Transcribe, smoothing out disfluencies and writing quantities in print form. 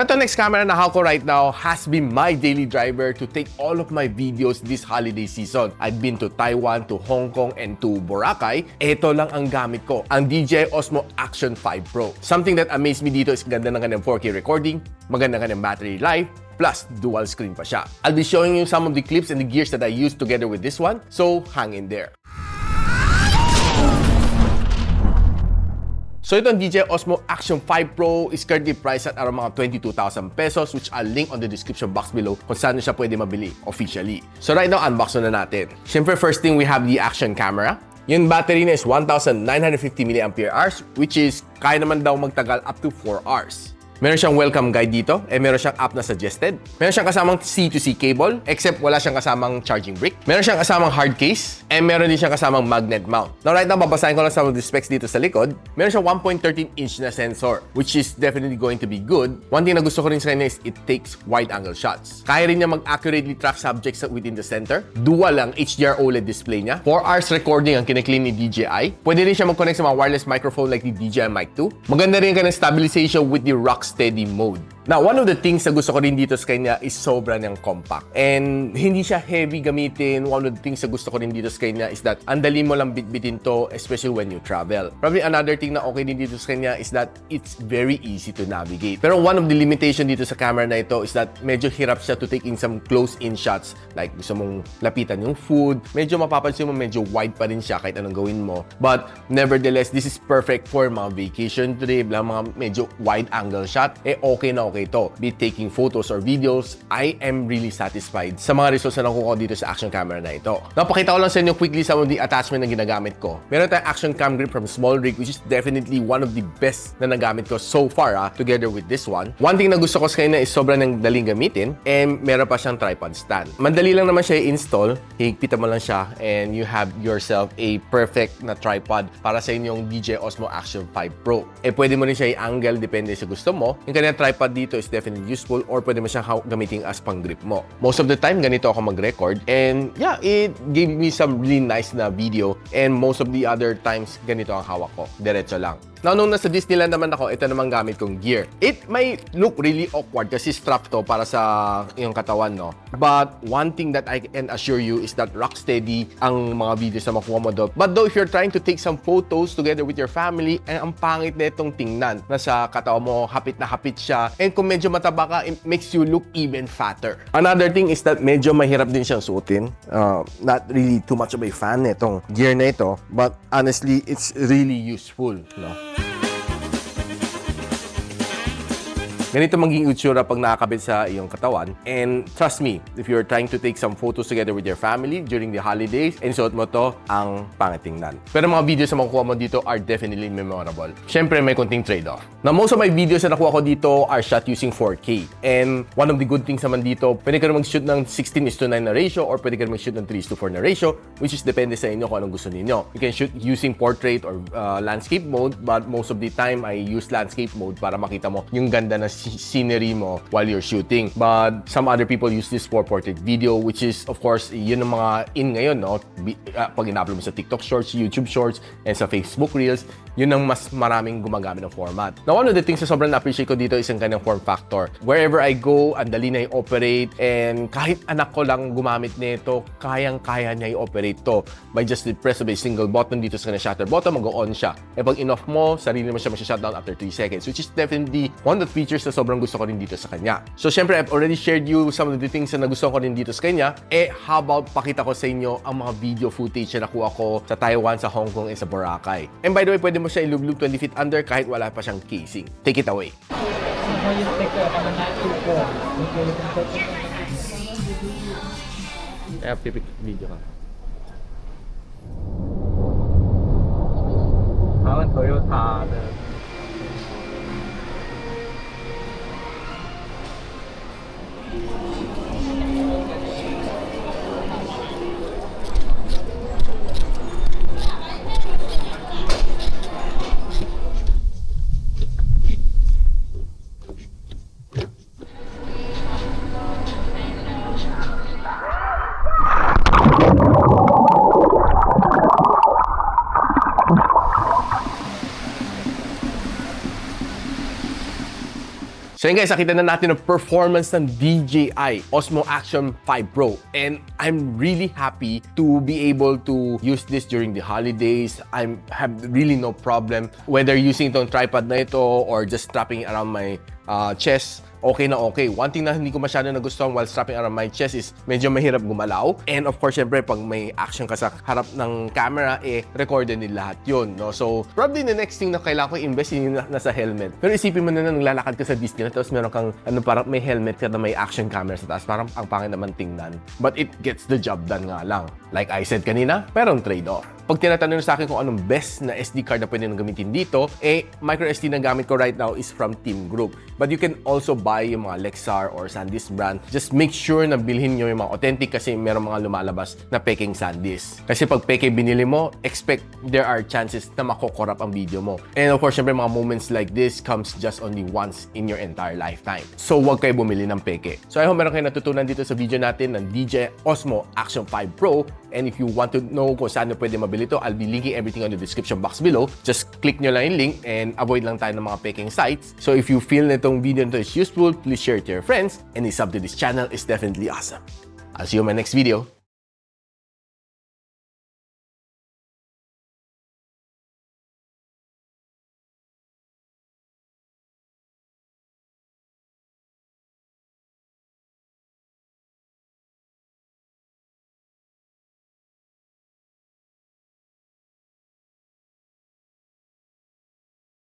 Ito next camera na hawak ko right now has been my daily driver to take all of my videos this holiday season. I've been to Taiwan, to Hong Kong, and to Boracay. Ito lang ang gamit ko, ang DJI Osmo Action 5 Pro. Something that amazed me dito is ganda ng kanyang 4K recording, maganda ng kanyang battery life, plus dual screen pa siya. I'll be showing you some of the clips and the gears that I used together with this one, so hang in there. So itong DJI Osmo Action 5 Pro is currently priced at around mga 22,000 pesos, which I'll link on the description box below kung saan siya pwede mabili officially. So right now, unbox na natin. Siyempre, first thing, we have the action camera. Yung battery niya is 1,950 mAh, which is kaya naman daw magtagal up to 4 hours. Meron siyang welcome guide dito, meron siyang app na suggested. Meron siyang kasamang C2C cable, except wala siyang kasamang charging brick. Meron siyang kasamang hard case, and meron din siyang kasamang magnet mount. Now right now, babasahin ko lang some of the specs dito sa likod. Meron siyang 1.13-inch na sensor, which is definitely going to be good. One thing na gusto ko rin sa kanya is it takes wide-angle shots. Kaya rin niya mag-accurately track subjects within the center. Dual ang HDR OLED display niya. 4 hours recording ang kiniklaim ni DJI. Pwede rin siya mag-connect sa mga wireless microphone like the DJI Mic 2. Maganda rin ang stabilization with the rock steady mode. Now, one of the things na gusto ko rin dito sa kanya is sobra niyang compact. And hindi siya heavy gamitin. One of the things na gusto ko rin dito sa kanya is that ang dali mo lang bitbitin to, especially when you travel. Probably another thing na okay din dito sa kanya is that it's very easy to navigate. Pero one of the limitation dito sa camera na ito is that medyo hirap siya to take in some close-in shots. Like gusto mong lapitan yung food. Medyo mapapansin mo medyo wide pa rin siya kahit anong gawin mo. But nevertheless, this is perfect for mga vacation trip, mga medyo wide-angle shot. Okay na okay to. Be taking photos or videos, I am really satisfied sa mga results na nakuha ko dito sa action camera na ito. Napakita ko lang sa inyo quickly some of the attachment na ginagamit ko. Meron tayong action cam grip from Small Rig, which is definitely one of the best na nagamit ko so far together with this one. One thing na gusto ko sa kanya is sobrang nang daling gamitin and meron pa siyang tripod stand. Mandali lang naman siya i-install. Higpitan mo lang siya and you have yourself a perfect na tripod para sa inyong DJI Osmo Action 5 Pro. Pwede mo rin siya i-angle depende sa gusto mo. Yung kanyang tripod dito is definitely useful or pwede mo siyang gamitin as pang grip mo. Most of the time, ganito ako mag-record and yeah, it gave me some really nice na video and most of the other times, ganito ang hawak ko. Diretso lang. Now, nung nasa Disneyland naman ako, ito naman gamit kong gear. It may look really awkward kasi strap to para sa iyong katawan, no? But one thing that I can assure you is that rock steady ang mga videos na makuha mo doon. But though if you're trying to take some photos together with your family, ang pangit na itong tingnan. Nasa katawan mo, hapit na hapit siya. And kung medyo mataba ka, it makes you look even fatter. Another thing is that medyo mahirap din siyang suotin. Not really too much of a fan nitong gear na ito. But honestly, it's really useful, no? Ganito maging itsura pag nakakabit sa iyong katawan. And trust me, if you're trying to take some photos together with your family during the holidays, and suot mo to, ang pangit tingnan. Pero mga videos na makukuha mo dito are definitely memorable. Siyempre, may konting trade-off. Now, most of my videos na nakuha ko dito are shot using 4K. And one of the good things naman dito, pwede ka rin mag-shoot ng 16:9 na ratio or pwede ka rin mag-shoot ng 3:4 na ratio, which is depende sa inyo kung anong gusto ninyo. You can shoot using portrait or landscape mode, but most of the time, I use landscape mode para makita mo yung ganda na scenery mo while you're shooting. But some other people use this for portrait video, which is, of course, yun ang mga in ngayon, no? Pag in-upload mo sa TikTok Shorts, YouTube Shorts, and sa Facebook Reels, yun ang mas maraming gumagamit ng format. Now, one of the things na sobrang na-appreciate ko dito is ang kanyang form factor. Wherever I go, ang dali na i-operate, and kahit anak ko lang gumamit nito, kayang-kaya niya i-operate to by just the press of a single button dito sa kanyang shutter button, mag-on siya. Pag in-off mo, sarili mo siya mag-shutdown after 3 seconds, which is definitely one of the features na sobrang gusto ko rin dito sa kanya. So, syempre, I've already shared you some of the things na nagustuhan ko rin dito sa kanya. How about pakita ko sa inyo ang mga video footage na nakuha ko sa Taiwan, sa Hong Kong, and sa Boracay. And by the way, pwede mo siya ilublob 20 feet under kahit wala pa siyang casing. Take it away. Pipik video ka. Toyota 的 So yun guys, nakita na natin ang performance ng DJI Osmo Action 5 Pro. And I'm really happy to be able to use this during the holidays. I have really no problem whether using itong tripod na ito or just strapping it around my chest. Okay na okay. One thing na hindi ko masyado nagustuhan while strapping around my chest is medyo mahirap gumalaw. And of course, syempre, pag may action ka sa harap ng camera, recorded din lahat yun, no? So, probably the next thing na kailangan ko invest in nasa helmet. Pero isipin mo na naglalakad ka sa Disney tapos meron kang, parang may helmet ka na may action camera sa taas. Parang ang pangit naman tingnan. But it gets the job done nga lang. Like I said kanina, merong trade-off. Pag tinatanong sa akin kung anong best na SD card na pwede nang gamitin dito, micro SD na gamit ko right now is from Team Group. But you can also buy yung mga Lexar or SanDisk brand. Just make sure na bilhin nyo yung mga authentic kasi meron mga lumalabas na peking SanDisk. Kasi pag peke binili mo, expect there are chances na makokorrupt ang video mo. And of course, syempre mga moments like this comes just only once in your entire lifetime. So wag kayo bumili ng peke. So I hope meron kayo natutunan dito sa video natin ng DJI Osmo Action 5 Pro. And if you want to know kung saan pwede mabili ito, I'll be linking everything on the description box below. Just click nyo lang yung link and avoid lang tayo ng mga peking sites. So if you feel na itong video nito is useful, please share it to your friends. And a sub to this channel is definitely awesome. I'll see you in my next video.